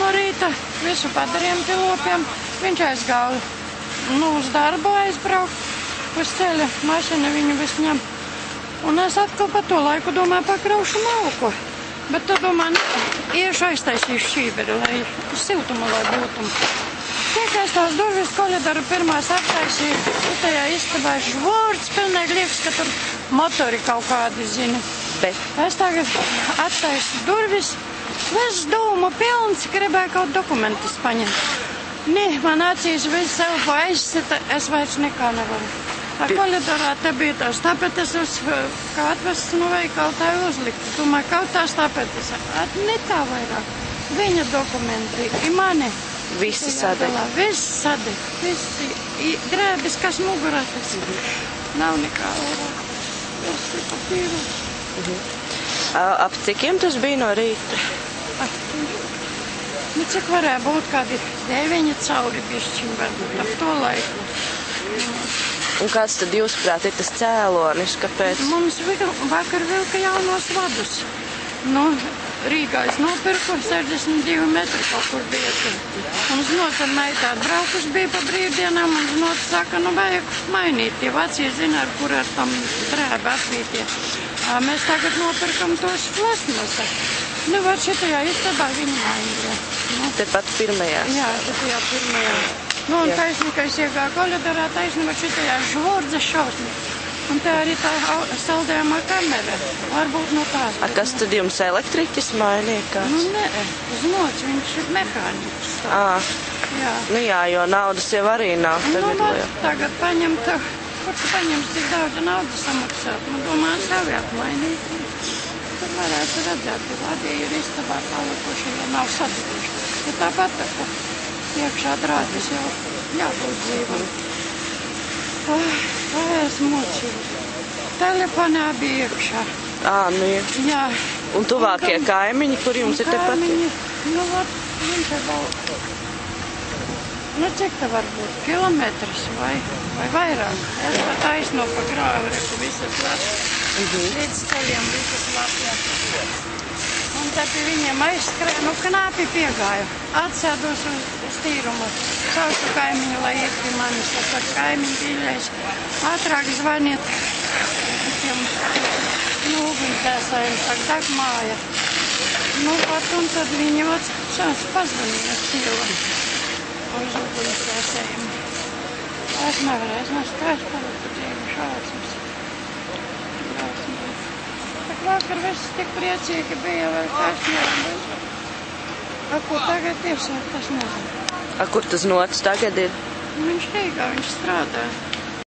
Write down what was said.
no rīta, visu padarījām pie lopiem. Viņš aizgāja uz darbu aizbraukt uz ceļa, mašina viņu visu ņem. Un es atkal pa to laiku domāju pakraušu malku. Bet tad domāju, iešu aiztaisīšu šīberi, lai siltumu, lai būtumu. Tiek aiz tās durvis koļedaru pirmās aptaisīja, tajā istabā žvorts, pilnīgi liekas, ka tur motori kaut kādi zina. Bet es tagad attaisu durvis, viss dūmu pilns, gribēju kaut dokumentus paņemt. Nē, man acīs viss elpu aizsita, es vairs nekā nevaru. Tā koļedorā te bija tās tapetes, kā atvests no veikala tā uzlikt. Domāju, kaut tās tapetes, ne tā vairāk. Viņa dokumenti, i mani. Visi sadeg. Viss sadeg, visi grēbis, kas mugurā tas nav nekā vairāk. Visi papīru. Ap cikiem tas bija no rīta? Nu, cik varēja būt kādi 9 cauri bišķiņ, varbūt ap to laiku. Un kāds tad jūsuprāt ir tas cēlonis, kāpēc? Mums vakar vilka jaunos vadus. Nu, Rīgā es nopirku 62 metri kaut kur bija. Un znota meitā braukus bija pa brīvdienām, un znota saka, nu vajag mainīt. Tie vecie zina, ar kur ar tam drēbi atvītie. Mēs tagad nopirkam tos plasmasa. Nu, var šitajā istabā viņi mainīja. Nu, Tepat pirmajā? Jā, šitajā pirmajā. Nu, un taisnīgais iegā koļedarā, taisnība šitajā žvordze šausmi. Un te arī tā saldējumā kamera. Varbūt no tās. A kas tad jums elektriķis mainīja kāds? Nu, nē, znots, viņš ir mehāniks. Jā. Nu jā, jo naudas jau arī nav. Nu, tagad paņemt, kur tu paņems, cik daudz naudas samaksāt. Nu, domāju, savi atmainīt. Tur varētu redzēt, ka vadīja ir istabā palikuši, ja nav sadiguši. Ja tāpat, ka iekšā drātis jau jābūt dzīvam. Es mocījos. Telefonā bija iekšā. Nu jā. Jā. Un tuvākie kaimiņi, kur jums ir tepat? Kaimiņi, nu, viņš ir vēl, nu, cik te var būt? Kilometrs vai vairāk. Es pat aizno pa grāvi, reku visas Latvijas. Līdz ceļiem visas Latvijas. Un te pie viņiem aizskrēja, nu, knāpi piegāju. Atsēdos uz tīrumu. Saucu kaimiņu, lai iet pie manis. Es saku, kaimiņu pīļais, ātrāk zvaniet. Nu, ugunsdzēsājiem saka, tak māja. Nu, pat un tad viņi šāds pazvanīja stīla uz ugunsdzēsējiem. Es nevarēju, es neskaišu paliku dzīvi šādsums. Vakar viss tik priecīgi bija, vai kašņēm. Ko tagad iesāk, tas nezinu. Kur tas nots tagad ir? Viņš Rīgā, viņš strādā.